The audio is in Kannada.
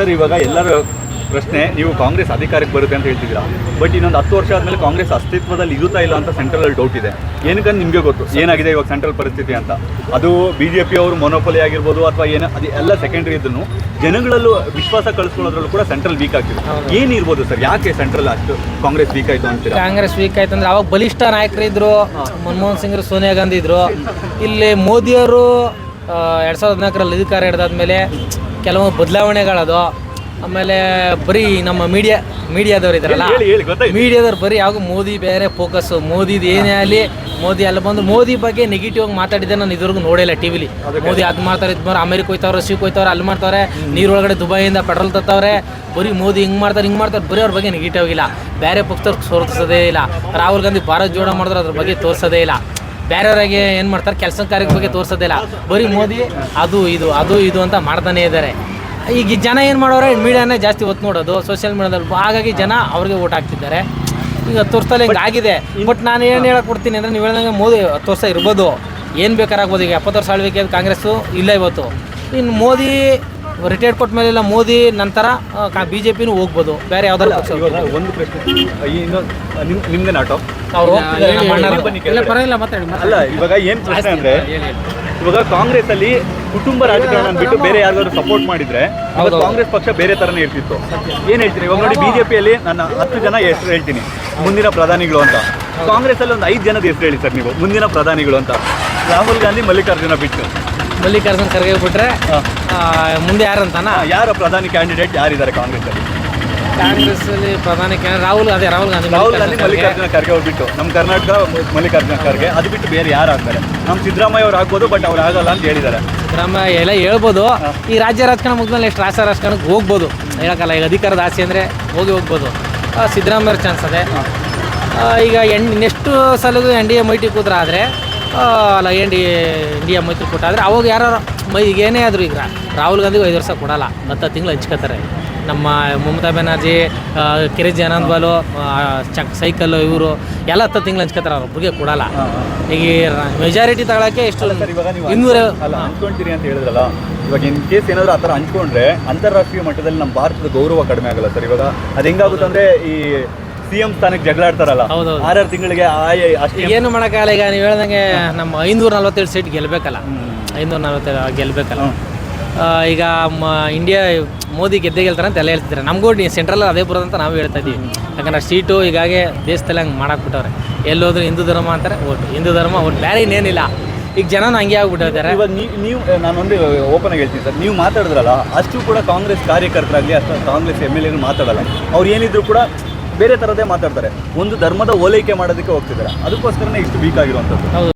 ಸರ್ ಇವಾಗ ಎಲ್ಲರ ಪ್ರಶ್ನೆ, ನೀವು ಕಾಂಗ್ರೆಸ್ ಅಧಿಕಾರಕ್ಕೆ ಬರುತ್ತೆ ಅಂತ ಹೇಳ್ತಿದ್ದೀರಾ, ಬಟ್ ಇನ್ನೊಂದು 10 ವರ್ಷ ಆದಮೇಲೆ ಕಾಂಗ್ರೆಸ್ ಅಸ್ತಿತ್ವದಲ್ಲಿ ಇರುತ್ತಾ ಇಲ್ಲ ಅಂತ ಸೆಂಟ್ರಲಲ್ಲಿ ಡೌಟ್ ಇದೆ. ಏನಕ್ಕೆ ನಿಮಗೆ ಗೊತ್ತು ಏನಾಗಿದೆ ಇವಾಗ ಸೆಂಟ್ರಲ್ ಪರಿಸ್ಥಿತಿ ಅಂತ. ಅದು BJP ಅವರು ಮೊನೋಪೊಲಿ ಆಗಿರ್ಬೋದು ಅಥವಾ ಏನು, ಅದು ಎಲ್ಲ ಸೆಕೆಂಡ್ರಿ ಇದ್ದನ್ನು ಜನಗಳಲ್ಲೂ ವಿಶ್ವಾಸ ಕಳಿಸ್ಕೊಳ್ಳೋದ್ರಲ್ಲೂ ಕೂಡ ಸೆಂಟ್ರಲ್ ವೀಕ್ ಆಗ್ತಿದೆ. ಏನಿರ್ಬೋದು ಸರ್, ಯಾಕೆ ಸೆಂಟ್ರಲ್ ಅಷ್ಟು ಕಾಂಗ್ರೆಸ್ ವೀಕ್ ಆಯಿತು ಅಂತೀರಾ? ಕಾಂಗ್ರೆಸ್ ವೀಕ್ ಆಯ್ತು ಅಂದ್ರೆ ಅವಾಗ ಬಲಿಷ್ಠ ನಾಯಕರು ಇದ್ರು, ಮನಮೋಹನ್ ಸಿಂಗ್, ಸೋನಿಯಾ ಗಾಂಧಿ ಇದ್ರು. ಇಲ್ಲಿ ಮೋದಿಯವರು 2014ರಲ್ಲಿ ಅಧಿಕಾರ ಹಿಡಿದಾದ್ಮೇಲೆ ಕೆಲವು ಬದಲಾವಣೆಗಳದು. ಆಮೇಲೆ ಬರೀ ನಮ್ಮ ಮೀಡಿಯಾದವ್ರು ಇದ್ದಾರಲ್ಲ, ಮೀಡಿಯಾದವ್ರು ಬರೀ ಯಾವಾಗ ಮೋದಿ ಬೇರೆ ಫೋಕಸ್ಸು, ಮೋದಿದು ಏನೇ ಆಗಲಿ ಮೋದಿ ಅಲ್ಲಿ ಬಂದು ಮೋದಿ ಬಗ್ಗೆ ನೆಗೆಟಿವ್ ಆಗಿ ಮಾತಾಡಿದ್ದೆ ನಾನು ಇದುವರೆಗೂ ನೋಡಿಲ್ಲ ಟಿವಿಲಿ. ಮೋದಿ ಅದು ಮಾಡ್ತಾರೆ, ಇದು ಮಾಡಿ ಅಮೆರಿಕ ಹೋಯ್ತವ್ರೆ, ರಷ್ಯಾಕ್ಕೆ ಹೋಯ್ತವ್ರೆ, ಅಲ್ಲಿ ಮಾಡ್ತಾರೆ, ನೀರೊಳಗಡೆ ದುಬೈಯಿಂದ ಪೆಟ್ರೋಲ್ ತತ್ತವ್ರೆ, ಬರೀ ಮೋದಿ ಹಿಂಗೆ ಮಾಡ್ತಾರೆ ಬರೀ ಅವ್ರ ಬಗ್ಗೆ ನೆಗೆಟಿವ್ ಆಗಿಲ್ಲ. ಬೇರೆ ಪಕ್ಷದವ್ರಿಗೆ ತೋರಿಸೋದೇ ಇಲ್ಲ. ರಾಹುಲ್ ಗಾಂಧಿ ಭಾರತ್ ಜೋಡೋ ಮಾಡಿದ್ರೆ ಅದ್ರ ಬಗ್ಗೆ ತೋರಿಸೋದೇ ಇಲ್ಲ. ಬೇರೆಯವರಿಗೆ ಏನು ಮಾಡ್ತಾರೆ, ಕೆಲಸ ಕಾರ್ಯದ ಬಗ್ಗೆ ತೋರಿಸೋದಿಲ್ಲ. ಬರೀ ಮೋದಿ ಅದು ಇದು ಅಂತ ಮಾಡ್ತಾನೆ ಇದ್ದಾರೆ. ಈಗ ಜನ ಏನು ಮಾಡೋರೆ, ಮೀಡಿಯಾನೇ ಜಾಸ್ತಿ ಒತ್ತು ನೋಡೋದು, ಸೋಷಿಯಲ್ ಮೀಡಿಯಾದಲ್ಲಿ. ಹಾಗಾಗಿ ಜನ ಅವ್ರಿಗೆ ಓಟ್ ಹಾಕ್ತಿದ್ದಾರೆ. ಈಗ 10 ವರ್ಷದಲ್ಲಿ ಹಿಂಗೆ ಆಗಿದೆ. ಬಟ್ ನಾನು ಏನು ಹೇಳಕ್ಕೆ ಕೊಡ್ತೀನಿ ಅಂದರೆ, ನೀವು ಹೇಳ್ದಂಗೆ ಮೋದಿ 10 ವರ್ಷ ಇರ್ಬೋದು, ಏನು ಬೇಕಾರಾಗ್ಬೋದು. ಈಗ 70 ವರ್ಷ ಆಳ್ವಿಕೆ ಕಾಂಗ್ರೆಸ್ಸು ಇಲ್ಲ ಇವತ್ತು. ಇನ್ನು ಮೋದಿ ರಿಟೈರ್ಡ್ ಕೊಟ್ಟ ಮೇಲೆಲ್ಲ ಮೋದಿ ನಂತರ BJPನೂ ಹೋಗ್ಬೋದು, ಬೇರೆ ಯಾವ್ದಾದ್ರು ಪಕ್ಷ. ಒಂದು ಪ್ರಶ್ನೆ, ನಿಮ್ದೇ ನಾಟೋ ಅವರು ಅಲ್ಲ, ಇವಾಗ ಏನು ಪ್ರಶ್ನೆ ಅಂದರೆ, ಇವಾಗ ಕಾಂಗ್ರೆಸ್ ಅಲ್ಲಿ ಕುಟುಂಬ ರಾಜಕಾರಣ ಬಿಟ್ಟು ಬೇರೆ ಯಾರಿಗಾದ್ರು ಸಪೋರ್ಟ್ ಮಾಡಿದ್ರೆ ಕಾಂಗ್ರೆಸ್ ಪಕ್ಷ ಬೇರೆ ತರನೇ ಇರ್ತಿತ್ತು. ಏನ್ ಹೇಳ್ತೀನಿ, ಇವಾಗ ನೋಡಿ BJPಯಲ್ಲಿ ನಾನು 10 ಜನ ಹೆಸರು ಹೇಳ್ತೀನಿ ಮುಂದಿನ ಪ್ರಧಾನಿಗಳು ಅಂತ. ಕಾಂಗ್ರೆಸ್ ಅಲ್ಲಿ ಒಂದು 5 ಜನದ ಹೆಸರು ಹೇಳಿ ಸರ್ ನೀವು ಮುಂದಿನ ಪ್ರಧಾನಿಗಳು ಅಂತ. ರಾಹುಲ್ ಗಾಂಧಿ, ಮಲ್ಲಿಕಾರ್ಜುನ ಬಿಟ್ಟು ಮಲ್ಲಿಕಾರ್ಜುನ್ ಖರ್ಗೆ ಬಿಟ್ರೆ ಮುಂದೆ ಯಾರಂತಾನ, ಯಾರ ಪ್ರಧಾನಿ ಕ್ಯಾಂಡಿಡೇಟ್ ಯಾರಿದ್ದಾರೆ ಕಾಂಗ್ರೆಸ್ ಅಲ್ಲಿ? ಕಾಂಗ್ರೆಸ್ ಅಲ್ಲಿ ಪ್ರಧಾನಿ ರಾಹುಲ್ ಗಾಂಧಿ, ಮಲ್ಲಿಕಾರ್ಜುನ ಖರ್ಗೆ ಅವ್ರು ಬಿಟ್ಟು ನಮ್ಮ ಕರ್ನಾಟಕ ಮಲ್ಲಿಕಾರ್ಜುನ ಖರ್ಗೆ, ಅದು ಬಿಟ್ಟು ಬೇರೆ ಯಾರು ಆಗ್ತಾರೆ? ನಮ್ಮ ಸಿದ್ದರಾಮಯ್ಯ ಅವ್ರು ಆಗ್ಬೋದು, ಬಟ್ ಅವ್ರು ಆಗಲ್ಲ ಅಂತ ಹೇಳಿದ್ದಾರೆ. ಸಿದ್ದರಾಮಯ್ಯ ಎಲ್ಲ ಹೇಳ್ಬೋದು. ಈ ರಾಜ್ಯ ರಾಜಕಾರಣ ಮುಗಿದ್ಮೇಲೆ ಎಷ್ಟು ರಾಷ್ಟ್ರ ರಾಜಕಾರಣಕ್ಕೆ ಹೋಗ್ಬೋದು, ಹೇಳಕ್ಕಲ್ಲ. ಈಗ ಅಧಿಕಾರದ ಆಸೆ ಅಂದರೆ ಹೋಗ್ಬೋದು. ಸಿದ್ದರಾಮಯ್ಯ ಚಾನ್ಸ್ ಅದೇ. ಈಗ ನೆಕ್ಸ್ಟ್ ಸಲಗೂ NDA ಮೈತ್ರಿ ಕೂತ್ರ ಆದರೆ ಅಲ್ಲ, ಇಂಡಿಯಾ ಮೈತ್ರಿಕೂಟ ಆದರೆ ಅವಾಗ ಯಾರು ಈಗ ಏನೇ ಆದರೂ, ಈಗ ರಾಹುಲ್ ಗಾಂಧಿಗೂ 5 ವರ್ಷ ಕೊಡಲ್ಲ, 10 ತಿಂಗಳು ಹಂಚ್ಕೋತಾರೆ. ನಮ್ಮ ಮಮತಾ ಬ್ಯಾನರ್ಜಿ, ಕಿರಿಜಿ ಆನಂದ್, ಸೈಕಲ್ಲು, ಇವರು ಎಲ್ಲ 10 ತಿಂಗಳು ಹಂಚ್ಕೋತಾರೆ, ಅವ್ರಿಗೆ ಕೊಡಲ್ಲ. ಈಗ ಮೆಜಾರಿಟಿ ತಗೊಳಕ್ಕೆ ಎಷ್ಟು 200 ಅನ್ಕೊಂತೀರಿ ಅಂತ ಹೇಳಿದ್ರಲ್ಲ, ಇವಾಗ ಇನ್ ಕೇಸ್ ಏನಾದರೂ ಆ ಥರ ಹಂಚ್ಕೊಂಡ್ರೆ ಅಂತಾರಾಷ್ಟ್ರೀಯ ಮಟ್ಟದಲ್ಲಿ ನಮ್ಮ ಭಾರತದ ಗೌರವ ಕಡಿಮೆ ಆಗಲ್ಲ ಸರ್? ಇವಾಗ ಅದು ಹೆಂಗಾಗುತ್ತೆ ಅಂದರೆ, ಈ CM ಸ್ಥಾನಕ್ಕೆ ಜಗಳ ಆಡ್ತಾರಲ್ಲ, 6 ತಿಂಗಳಿಗೆ ಅಷ್ಟೇ ಏನು ಮಾಡೋಕ್ಕಾಗಲ್ಲ. ಈಗ ನೀವು ಹೇಳ್ದಂಗೆ ನಮ್ಮ 547 ಸೀಟ್ ಗೆಲ್ಲಬೇಕಲ್ಲ, 547 ಗೆಲ್ಲಬೇಕಲ್ಲ. ಈಗ ಇಂಡಿಯಾ ಮೋದಿ ಗೆಲ್ತಾರೆ ಅಂತ ಎಲ್ಲ ಹೇಳ್ತಿದ್ದಾರೆ. ನಮಗೂ ಸೆಂಟ್ರಲ್ ಅದೇ ಬರೋದಂತ ನಾವು ಹೇಳ್ತಾ ಇದ್ದೀವಿ. ಯಾಕಂದ್ರೆ ಸೀಟು ಹೀಗಾಗಿ ದೇಶದಲ್ಲಿ ಹಂಗೆ ಮಾಡಾಕ್ಬಿಟ್ಟವ್ರೆ. ಎಲ್ಲೋದ್ರು ಹಿಂದೂ ಧರ್ಮ ಅಂತಾರೆ, ಹಿಂದೂ ಧರ್ಮ ಒಟ್ಟು ಬೇರೆ ಇನ್ನೇನಿಲ್ಲ. ಈಗ ಜನ ಹಂಗೆ ಆಗ್ಬಿಟ್ಟಿದ್ದಾರೆ. ಇವಾಗ ನೀವು ನಾನೊಂದು ಓಪನ್ ಆಗಿ ಹೇಳ್ತೀನಿ ಸರ್, ನೀವು ಮಾತಾಡಿದ್ರಲ್ಲ, ಅಷ್ಟು ಕೂಡ ಕಾಂಗ್ರೆಸ್ ಕಾರ್ಯಕರ್ತರಾಗಲಿ ಅಥವಾ ಕಾಂಗ್ರೆಸ್ MLA ಮಾತಾಡಲ್ಲ. ಅವ್ರು ಏನಿದ್ರು ಕೂಡ ಬೇರೆ ಥರದೇ ಮಾತಾಡ್ತಾರೆ. ಒಂದು ಧರ್ಮದ ಓಲೈಕೆ ಮಾಡೋದಕ್ಕೆ ಹೋಗ್ತಿದ್ದಾರೆ. ಅದಕ್ಕೋಸ್ಕರನೇ ಇಷ್ಟು ವೀಕ್ ಆಗಿರುವಂಥದ್ದು.